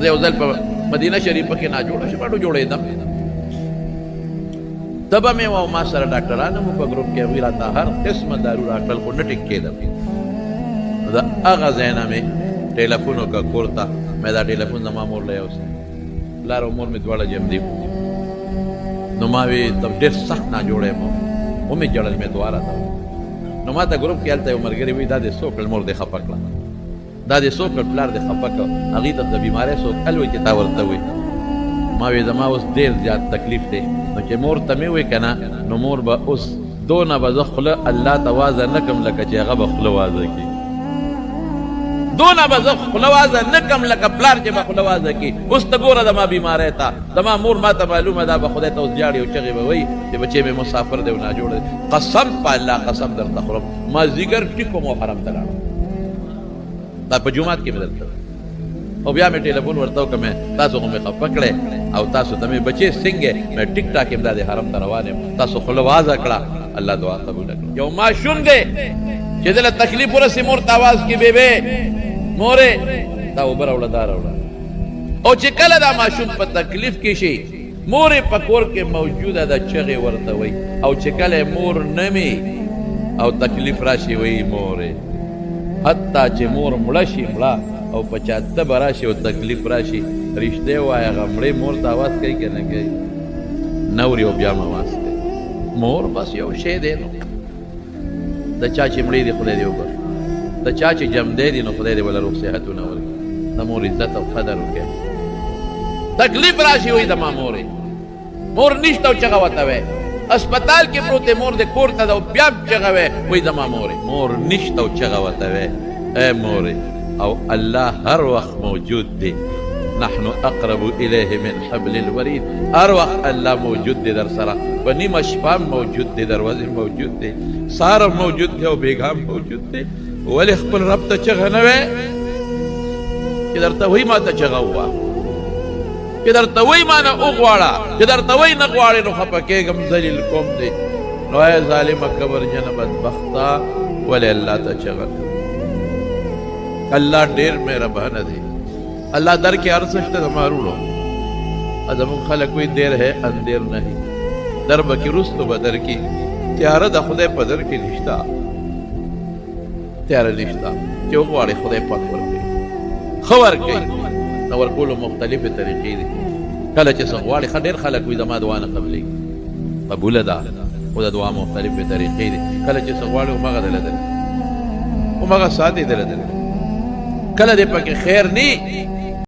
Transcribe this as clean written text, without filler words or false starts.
زه یو ځل په مدینه شریفه کې ناجوړه شوم جوړېدم تبه مې وه ما سره ډاکټران هم په ګروپ کې هغوی راته هر قسمه دارو راکړل خو نه ټیک کېدم د هغه ځای نه مې ټیلیفون وکړه کور ته مې دا ټیلیفون زما مور له یوسه پلار او مور مې دواړه جمدي نو ما وی ته ډېر سخت ناجوړه یم ومې ژړل مې دعا راته نو ما ته ګروپ کې هلته یو ملګري وایي دا دې څه وکړل مور دې خفه کړه دا دې څه وکړل پلار دې خفه کړه هغوی ته د بیمارۍ څوک حل وایي چې تا ورته وایي ما وی زما اوس ډېر زیات تکلیف دی نو چې مور ته مې وایي که نه نو مور به اوس دونه به زه خوله الله ته وازه نه کړم لکه چې هغه به خوله وازه کړي دونه به زه خوله وازه نه کړم لکه پلار چې به خوله وازه کړي اوس ته ګوره زما بیماری ته زما مور ما ته معلومه ده به خدای ته اوس جاړي او چغې به وایي چې بچې مې مسافر دی او ناجوړه دی قسم په الله قسم درته خورم مازدیګر ټیکو مو حرم ته لاړم دا په جومات کې مې درته او بیا مې ټیلیفون ورته وکړه مې تاسو خو مې خفه کړی او تاسو ته مې بچې څنګه مې ټیک ټاک یم دا د حرم ته روان یم تاسو خوله وازه کړه الله دعا قبوله کړه یو ماشوم دی چې دله تکلیف ورسې مور ته آواز کې بیبې مورې دا اوبه راوړه دا راوړه او چې کله دا ماشوم په تکلیف کې شي مورې په کور کې موجوده ده چغې ورته وایي او چې کله مور نه مې او تکلیف راشي وایي مورې حتی چې مور مړه شي مړه او په چاته به راشي او تکلیف راشي رښتیا وایه هغه مړې مور ته آواز کوي که نه کوي نه اوري او بیا م آواز کوي مور بس یو شی دی نو د چا چې مړې دي خدای دې وبخښي د چا چې جمدی دي نو خدای دې وله روغ صحتونه ورکړي د مور عزت او قدر وکړي تکلیف راشي وایي زما مورې مور نشته او چغه ورته وی اسپتال کې پروت دی مور دې کور ته ده او بیا چغه وی وایي زما مورې مور نشته او چغه ورته وی ای مورې او الله هر وخت موجود دی نحن اقرب الیه من حبل الورید هر وخت الله موجود دی در سره په نیمه شپه موجود دی دروازې موجود دی سهار موجود دی او بیګا موجود دی ولې خپل رب ته چغه نه وی چې درته وایي ما ته چغه ووه چې درته وایي ما نه وغواړه چې درته وایي نه غواړې نو خفه کېږم ذلیل کوم دی نو ای ظالمه کبرجنه بدبخته ولې الله ته چغه الله ډېر مهربانه دی اللہ در کے عرض شتے ہمارونو ادمون خلق کوئی دیر ہے اندیر نہیں در بکی رست و بدر کی تیارہ دا خدای پدر کی نشتا تیارہ نشتا چو غواری خدای پاک ورکی خور کئی نور کولو مختلف طریقی دی کلا چیسا غواری خدیر خلق کوئی دما دوانا قبلی قبول دا خدا دعا مختلف طریقی دی کلا چیسا غواری اماغا دل اماغا ساتی دل کله دې پکې خیر نی